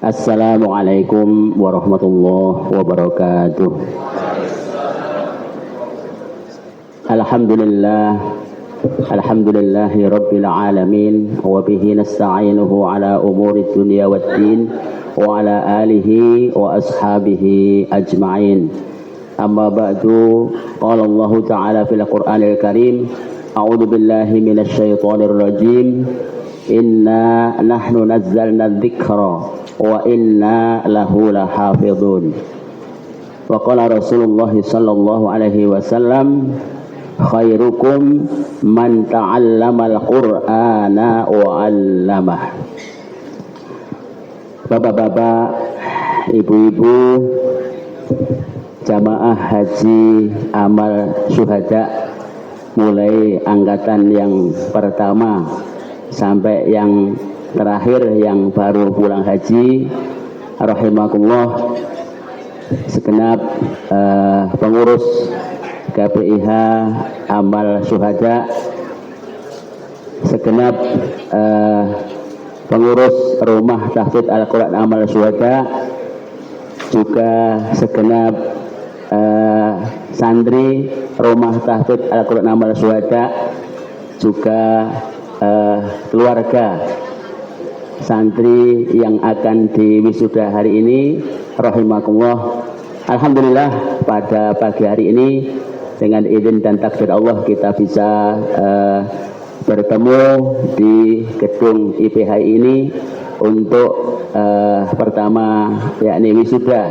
Assalamualaikum warahmatullahi wabarakatuh. Alhamdulillah, alhamdulillahi rabbil alamin, wa bihi nasta'inuhu ala umuri dunya waddin, wa ala alihi wa ashabihi ajma'in. Amma ba'du, qala Allah ta'ala fil Qur'anil Karim, a'udzu billahi minasy syaithanir rajim, inna nahnu nazzalna dzikra wa inna lahu lahafidhun. Wa qala Rasulullah sallallahu alaihi wasallam, khairukum man ta'allamal Qur'ana wa 'allamah. Bapak-bapak, ibu-ibu, jamaah haji amal syuhada mulai angkatan yang pertama sampai yang terakhir yang baru pulang haji, rahimakumullah, segenap pengurus KPIH amal syuhada, segenap pengurus rumah tahfidz Al-Quran amal syuhada, juga segenap santri rumah tahfidz Al-Quran amal syuhada, juga keluarga santri yang akan diwisuda hari ini, rahimakumullah. Alhamdulillah, pada pagi hari ini dengan izin dan takdir Allah kita bisa bertemu di gedung IPH ini untuk pertama yakni wisuda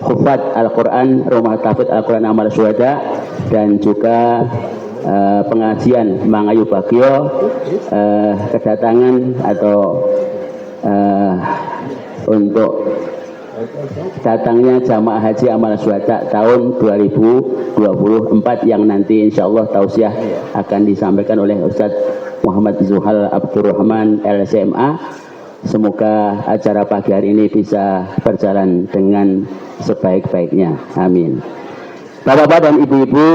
hufat Al-Quran rumah tahfidz Al-Quran amal syuhada, dan juga pengajian Mangayu Bagio, kedatangan atau untuk datangnya jamaah haji amal syuhada tahun 2024 yang nanti insya Allah tausiah akan disampaikan oleh Ustadz Muhammad Zuhal Abdurrahman LCMA. Semoga acara pagi hari ini bisa berjalan dengan sebaik-baiknya, amin. Bapak-bapak dan ibu-ibu,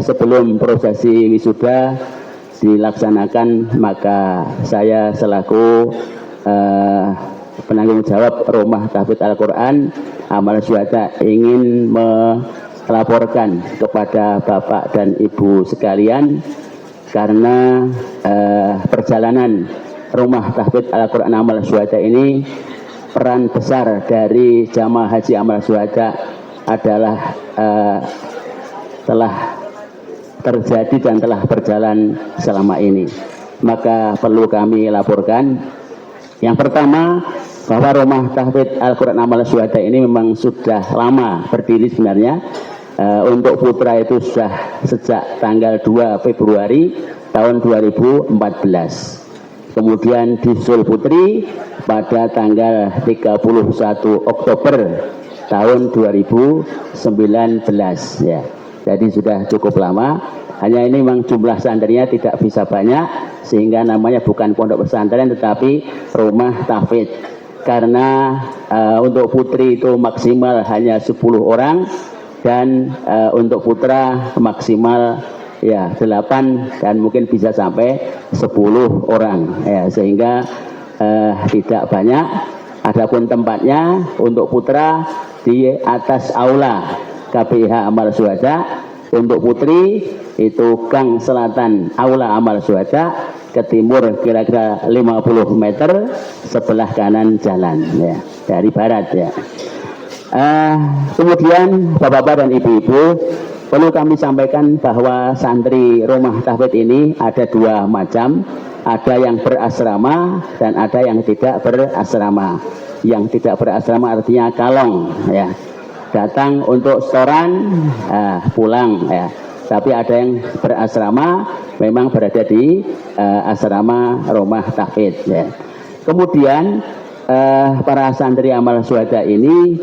sebelum prosesi wisuda dilaksanakan, maka saya selaku penanggung jawab rumah tahfidz Al-Quran amal syuhada ingin melaporkan kepada bapak dan ibu sekalian, karena perjalanan rumah tahfidz Al-Quran amal syuhada ini, peran besar dari jamaah haji amal syuhada adalah telah terjadi dan telah berjalan selama ini. Maka perlu kami laporkan, yang pertama, bahwa rumah tahfidz Al-Quran amal syuhada ini memang sudah lama berdiri sebenarnya. Untuk putra itu sudah sejak tanggal 2 Februari tahun 2014. Kemudian disul putri pada tanggal 31 Oktober tahun 2019 ya. Jadi sudah cukup lama. Hanya ini memang jumlah santrinya tidak bisa banyak, sehingga namanya bukan pondok pesantren tetapi rumah tahfidz. Karena untuk putri itu maksimal hanya 10 orang, dan untuk putra maksimal ya 8, dan mungkin bisa sampai 10 orang ya, sehingga tidak banyak. Adapun tempatnya untuk putra di atas aula KPIH amal syuhada, untuk putri itu gang selatan aula amal syuhada, ke timur kira-kira 50 meter sebelah kanan jalan ya, dari barat ya. Kemudian bapak-bapak dan ibu-ibu, perlu kami sampaikan bahwa santri rumah tahfidz ini ada dua macam. Ada yang berasrama dan ada yang tidak berasrama. Yang tidak berasrama artinya kalong ya, datang untuk setoran, pulang ya. Tapi ada yang berasrama, memang berada di asrama rumah tahfidz ya. Kemudian para santri amal syuhada ini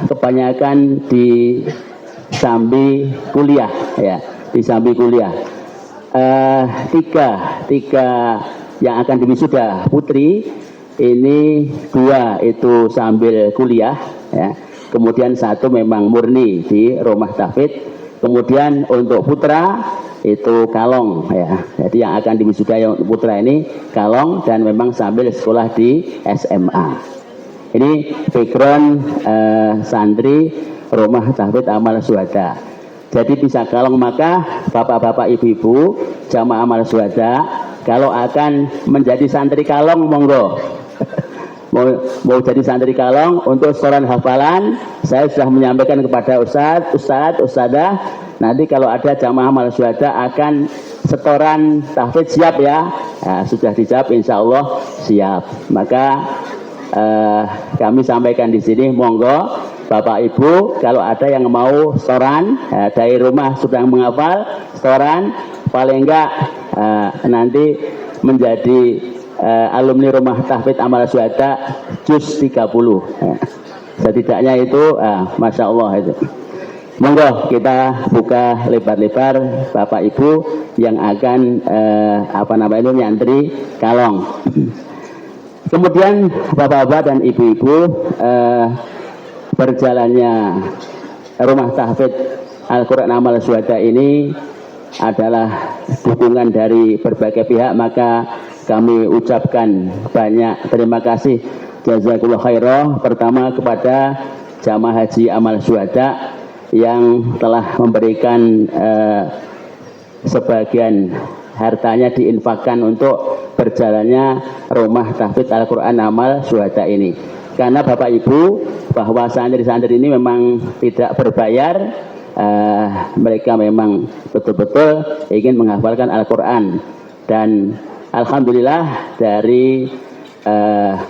kebanyakan di sambi kuliah ya, di sambi kuliah. Tiga yang akan diwisuda putri ini, dua itu sambil kuliah ya. Kemudian satu memang murni di rumah tahfidz. Kemudian untuk putra itu Kalong ya. Jadi yang akan diwisuda yang putra ini Kalong dan memang sambil sekolah di SMA. Ini background santri Rumah Tahfidz Amal Syuhada. Jadi bisa Kalong, maka bapak-bapak ibu-ibu jamaah Amal Syuhada kalau akan menjadi santri Kalong monggo. mau jadi santri Kalong untuk setoran hafalan, saya sudah menyampaikan kepada ustadzah, nanti kalau ada jamaah Amal Syuhada akan setoran tahfidz siap ya. Nah, sudah dijawab insya Allah siap. Maka kami sampaikan di sini monggo Bapak Ibu kalau ada yang mau setoran dari rumah sudah menghafal setoran, paling enggak nanti menjadi alumni Rumah Tahfidz Amal Syuhada juz 30 setidaknya itu Masya Allah itu. Monggo kita buka lebar-lebar Bapak Ibu yang akan nyantri Kalong. Kemudian Bapak-bapak dan Ibu-ibu, berjalannya Rumah Tahfidz Al-Quran Amal Syuhada ini adalah dukungan dari berbagai pihak, maka kami ucapkan banyak terima kasih jazakallahu khairah pertama kepada jamaah haji Amal Syuhada yang telah memberikan sebagian hartanya diinfakkan untuk berjalannya Rumah Tahfidz Al-Quran Amal Syuhada ini. Karena Bapak Ibu bahwa santri-santri ini memang tidak berbayar, mereka memang betul-betul ingin menghafalkan Al-Quran. Dan alhamdulillah dari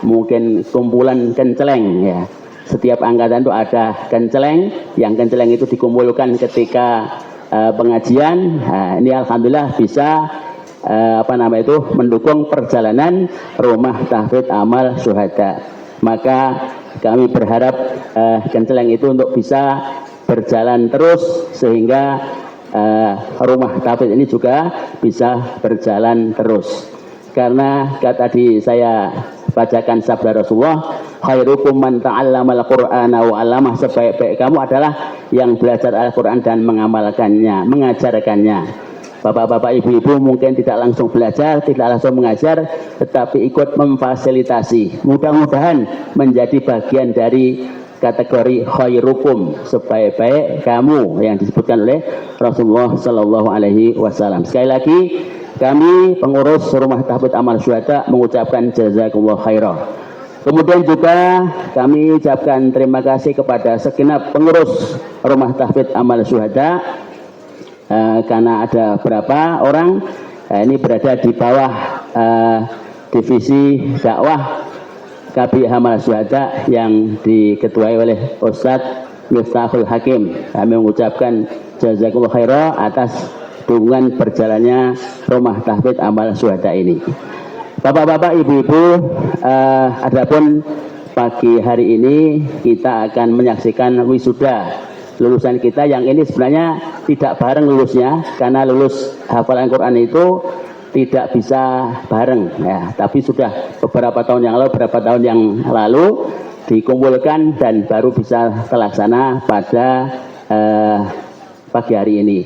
mungkin kumpulan kenceleng ya. Setiap angkatan itu ada kenceleng, yang kenceleng itu dikumpulkan ketika pengajian. Ini alhamdulillah bisa mendukung perjalanan Rumah Tahfidz Amal Syuhada. Maka kami berharap kenceleng itu untuk bisa berjalan terus sehingga Rumah Tahfidz ini juga bisa berjalan terus. Karena tadi saya bacakan sabda Rasulullah, khairukum man ta'allamal Qur'ana wa 'allamah, sebaik-baik kamu adalah yang belajar Al-Qur'an dan mengamalkannya, mengajarkannya. Bapak-bapak, ibu-ibu mungkin tidak langsung belajar, tidak langsung mengajar, tetapi ikut memfasilitasi. Mudah-mudahan menjadi bagian dari kategori khairukum, sebaik-baik kamu yang disebutkan oleh Rasulullah Sallallahu Alaihi Wasallam. Sekali lagi, kami pengurus Rumah Tahfidz Amal Syuhada mengucapkan jazakumullah khairah. Kemudian juga kami ucapkan terima kasih kepada segenap pengurus Rumah Tahfidz Amal Syuhada, karena ada berapa orang ini berada di bawah divisi dakwah KBIH Amal Syuhada yang diketuai oleh Ustadz Miftahul Hakim. Kami mengucapkan jazakumullah khairah atas dukungan berjalannya Rumah Tahfidz Amal Syuhada ini. Bapak-bapak, ibu-ibu, adapun pagi hari ini kita akan menyaksikan wisuda lulusan kita yang ini sebenarnya tidak bareng lulusnya, karena lulus hafalan Quran itu tidak bisa bareng ya, tapi sudah beberapa tahun yang lalu dikumpulkan dan baru bisa terlaksana pada pagi hari ini.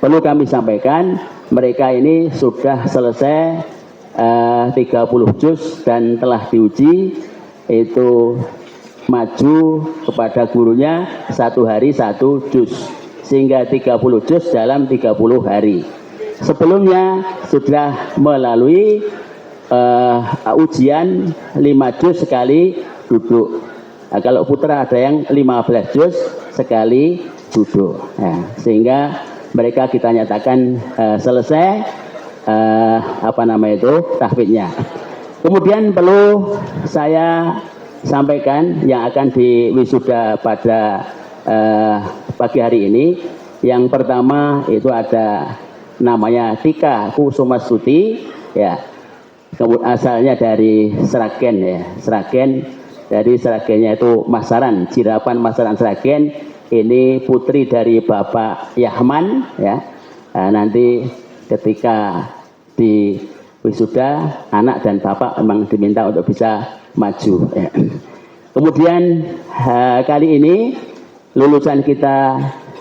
Perlu kami sampaikan, mereka ini sudah selesai 30 juz dan telah diuji, itu maju kepada gurunya 1 hari 1 juz, sehingga 30 juz dalam 30 hari. Sebelumnya sudah melalui ujian 5 juz sekali duduk. Nah, kalau putra ada yang 15 juz sekali duduk. Nah, sehingga mereka kita nyatakan selesai tahfidnya. Kemudian perlu saya sampaikan yang akan diwisuda pada pagi hari ini. Yang pertama itu ada namanya Tika Kusumastuti ya. Asalnya dari Sragen ya. Sragen, dari Sragennya itu Masaran, Jirapan Masaran Sragen. Ini putri dari Bapak Yahman ya. Nanti ketika di wisuda, anak dan bapak memang diminta untuk bisa maju ya. Kemudian kali ini lulusan kita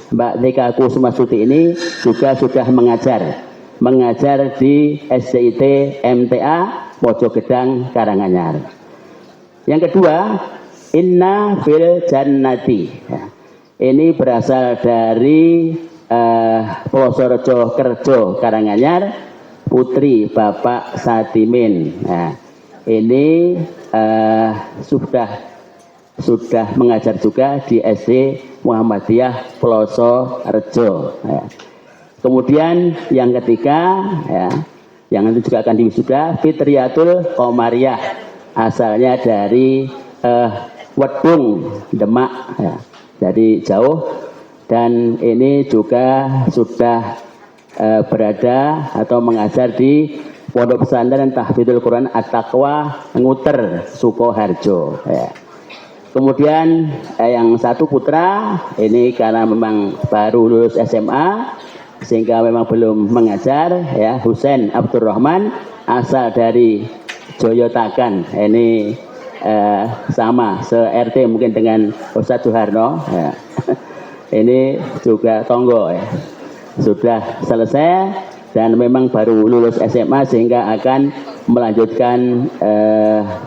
Mbak Tika Kusumastuti ini juga sudah mengajar di SDIT MTA Pojogedang Karanganyar. Yang kedua, Inna fil Jannati. Ya. Ini berasal dari Plosorejo Kerjo Karanganyar, putri Bapak Sadimin. Nah, ini sudah mengajar juga di SD Muhammadiyah Plosorejo. Ya. Kemudian yang ketiga, ya, yang nanti juga akan diwisuda, Fitriyatul Komariah, asalnya dari Wedung Demak, ya, dari jauh, dan ini juga sudah berada atau mengajar di Pondok Pesantren Tahfidzul Quran At-Taqwa Nguter Sukoharjo. Ya. Kemudian yang satu putra ini karena memang baru lulus SMA sehingga memang belum mengajar, ya, Husain Abdurrahman, asal dari Joyotakan. Ini sama se-RT mungkin dengan Ustadz Soeharno, ya. Ini juga tonggo, ya. Sudah selesai dan memang baru lulus SMA sehingga akan melanjutkan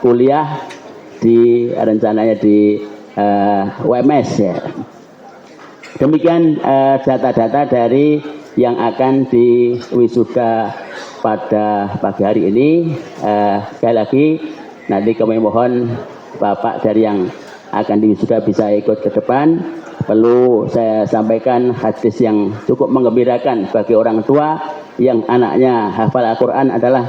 kuliah rencananya di UMS, ya. Demikian data-data dari yang akan diwisuda pada pagi hari ini. Sekali lagi nanti kami mohon Bapak dari yang akan diwisuda bisa ikut ke depan. Perlu saya sampaikan hadis yang cukup menggembirakan bagi orang tua yang anaknya hafal Al-Quran adalah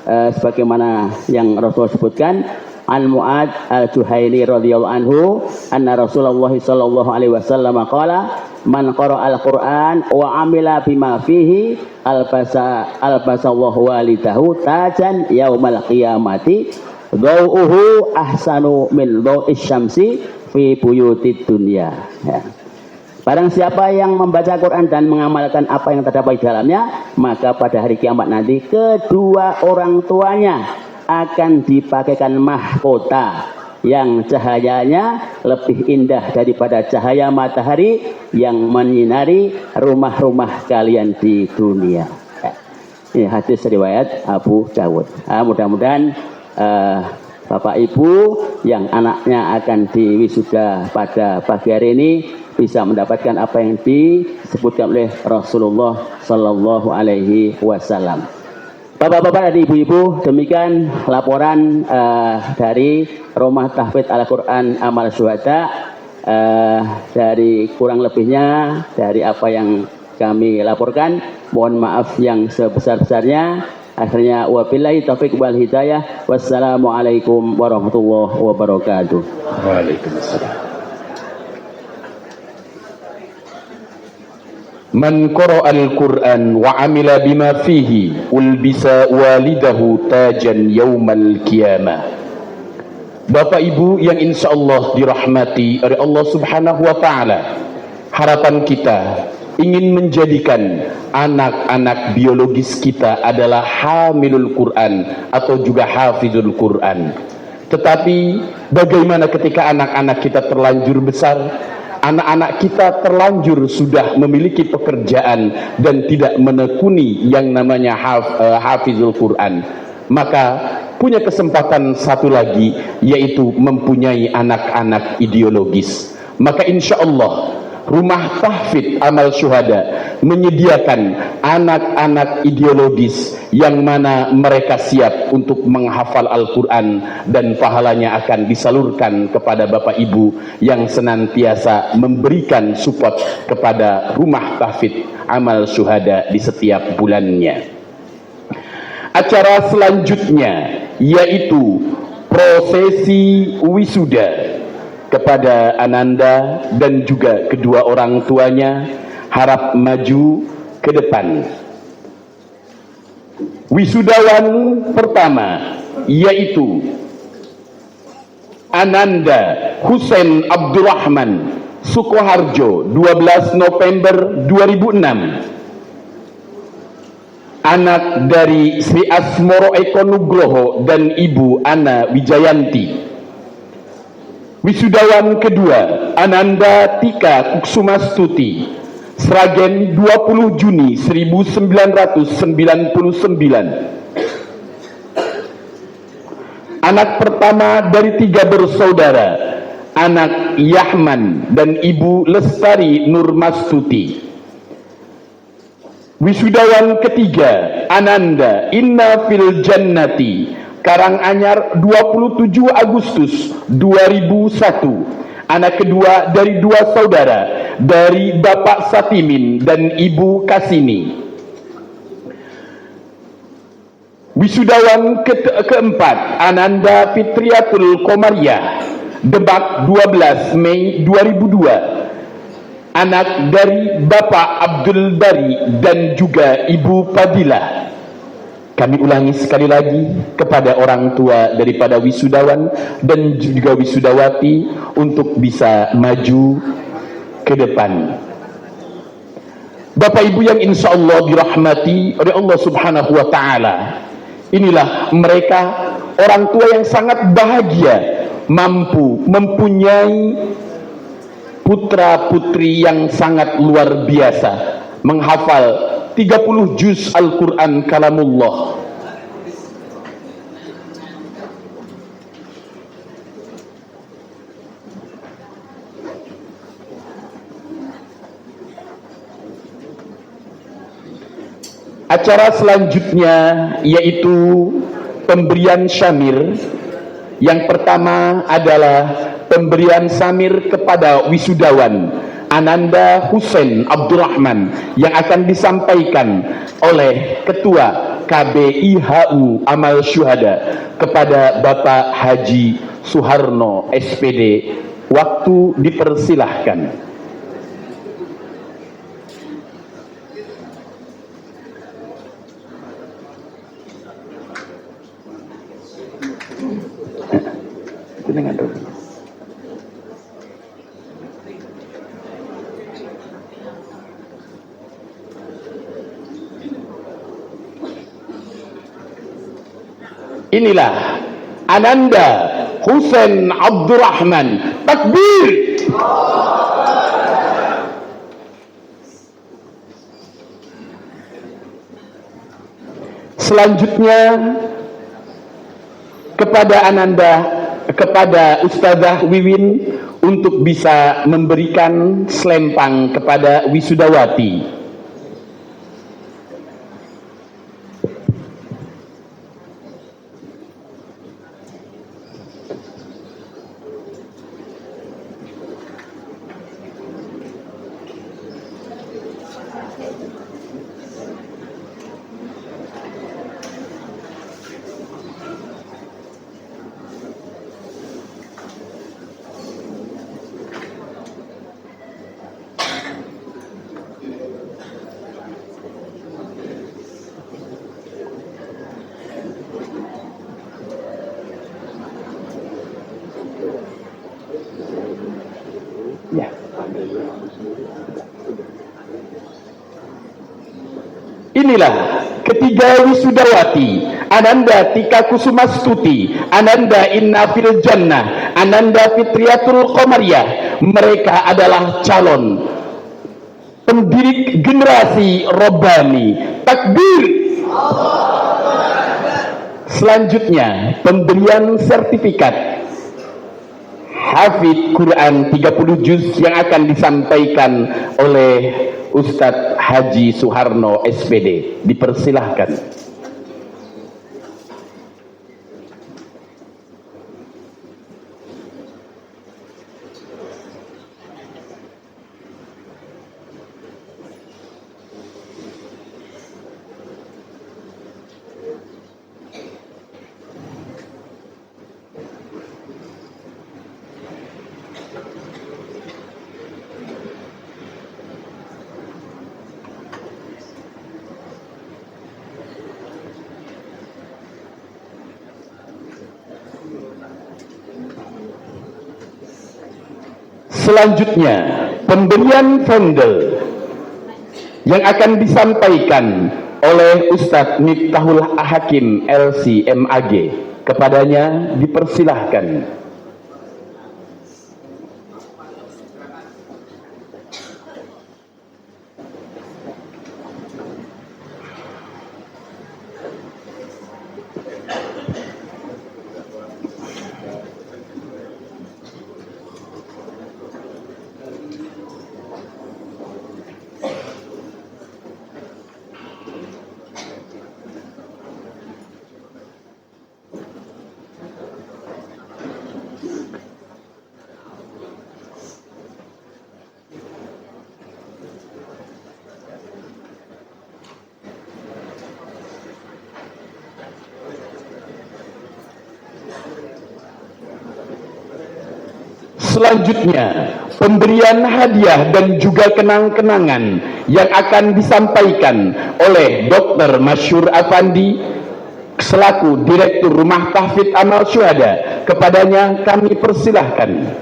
sebagaimana yang Rasul sebutkan, An Mu'ad Al-Juhaini radhiyallahu anhu anna Rasulullah sallallahu alaihi wasallam qala man qara al-Qur'an wa amila bima fihi albasallahu walidahu tajan yaumal qiyamati dhau'uhu ahsanu min dhau'is syamsi fi buyutid dunya. Ya. Barang siapa yang membaca Quran dan mengamalkan apa yang terdapat di dalamnya, maka pada hari kiamat nanti kedua orang tuanya akan dipakaikan mahkota yang cahayanya lebih indah daripada cahaya matahari yang menyinari rumah-rumah kalian di dunia. Ini hadis riwayat Abu Dawud. Mudah-mudahan Bapak Ibu yang anaknya akan diwisuda pada pagi hari ini bisa mendapatkan apa yang disebutkan oleh Rasulullah Sallallahu Alaihi Wasallam. Bapak-bapak dan ibu-ibu, demikian laporan dari Rumah Tahfidz Al-Quran Amal Syuhada. Dari kurang lebihnya dari apa yang kami laporkan, mohon maaf yang sebesar-besarnya. Akhirnya wabillahi taufiq wal hidayah. Wassalamualaikum warahmatullahi wabarakatuh. Waalaikumsalam. Man qara'al Qur'an wa amila bima fihi ulbisa walidahu tajan yaumal qiyamah. Bapak Ibu yang insyaallah dirahmati oleh Allah Subhanahu wa taala, harapan kita ingin menjadikan anak-anak biologis kita adalah hamilul Quran atau juga hafizul Quran. Tetapi bagaimana ketika anak-anak kita terlanjur besar, anak-anak kita terlanjur sudah memiliki pekerjaan dan tidak menekuni yang namanya hafizul Quran, maka punya kesempatan satu lagi, yaitu mempunyai anak-anak ideologis. Maka insya Allah Rumah Tahfidz Amal Syuhada menyediakan anak-anak ideologis yang mana mereka siap untuk menghafal Al-Quran dan pahalanya akan disalurkan kepada Bapak Ibu yang senantiasa memberikan support kepada Rumah Tahfidz Amal Syuhada di setiap bulannya. Acara selanjutnya yaitu prosesi wisuda kepada Ananda dan juga kedua orang tuanya, harap maju ke depan. Wisudawan pertama yaitu Ananda Husain Abdurrahman, Sukoharjo, 12 November 2006. Anak dari Sri Asmoro Eko Nugroho dan Ibu Ana Wijayanti. Wisudawan kedua Ananda Tika Kusumastuti, Sragen 20 Juni 1999. Anak pertama dari 3 bersaudara, anak Yahman dan ibu Lestari Nurmastuti. Wisudawan ketiga, Ananda Inna Fil Jannati, Karanganyar 27 Agustus 2001. Anak kedua dari 2 saudara, dari Bapak Satimin dan Ibu Kasini. Wisudawan keempat, Ananda Fitriatul Komariah, Demak 12 Mei 2002. Anak dari Bapak Abdul Bari dan juga Ibu Fadilah. Kami ulangi sekali lagi kepada orang tua daripada wisudawan dan juga wisudawati untuk bisa maju ke depan. Bapak Ibu yang insya Allah dirahmati oleh Allah Subhanahu wa Ta'ala, inilah mereka orang tua yang sangat bahagia, mampu mempunyai putra putri yang sangat luar biasa, menghafal 30 juz Al-Quran Kalamullah. Acara selanjutnya yaitu pemberian syamir. Yang pertama adalah pemberian samir kepada wisudawan Ananda Husain Abdurrahman yang akan disampaikan oleh Ketua KBIHU Amal Syuhada kepada Bapak Haji Suharno SPD. Waktu dipersilahkan. Inilah Ananda Husain Abdurrahman. Takbir. Selanjutnya kepada Ustazah Wiwin untuk bisa memberikan selempang kepada wisudawati. Ya. Inilah ketiga wisudawati, Ananda Tika Kusumastuti, Ananda Inna Fil Jannah, Ananda Fitriatul Komariah. Mereka adalah calon pendidik generasi Robbani. Takbir. Selanjutnya pemberian sertifikat Hafidz Quran 30 juz yang akan disampaikan oleh Ustadz Haji Suharno SPD. Dipersilahkan. Selanjutnya pemberian vendel yang akan disampaikan oleh Ustadz Miftahul Hakim LC MAG. Kepadanya dipersilahkan. Selanjutnya, pemberian hadiah dan juga kenang-kenangan yang akan disampaikan oleh Dr. Masyur Afandi selaku Direktur Rumah Tahfidz Amal Syuhada. Kepadanya kami persilahkan.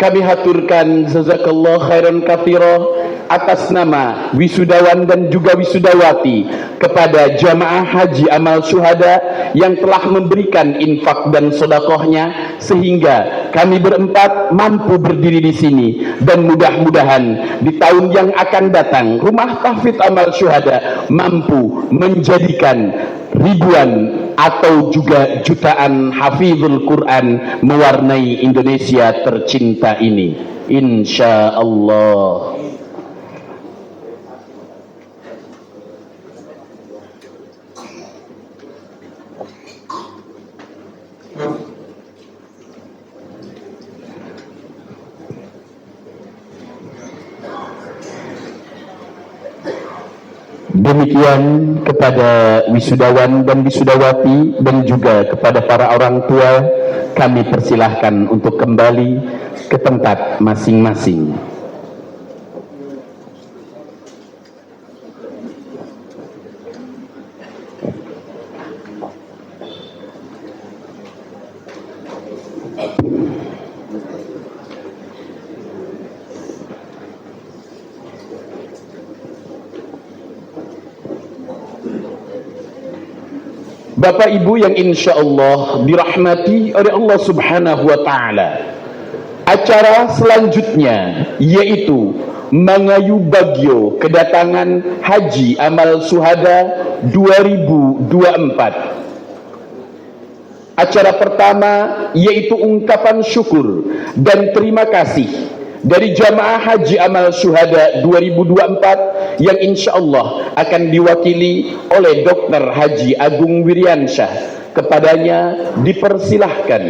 Kami haturkan jazakallah khairan katsira atas nama wisudawan dan juga wisudawati kepada jamaah haji amal syuhada yang telah memberikan infak dan sedekahnya sehingga kami berempat mampu berdiri di sini, dan mudah-mudahan di tahun yang akan datang Rumah Tahfidz Amal Syuhada mampu menjadikan ribuan atau juga jutaan hafizul Quran mewarnai Indonesia tercinta ini, insya Allah. Demikian kepada wisudawan dan wisudawati dan juga kepada para orang tua, kami persilahkan untuk kembali ke tempat masing-masing. Bapak Ibu yang insya Allah dirahmati oleh Allah Subhanahu wa Ta'ala, acara selanjutnya yaitu Mangayu Bagyo kedatangan Haji Amal Syuhada 2024. Acara pertama yaitu ungkapan syukur dan terima kasih dari jamaah Haji Amal Syuhada 2024 yang insya Allah akan diwakili oleh Dr. Haji Agung Wiryansyah. Kepadanya dipersilahkan.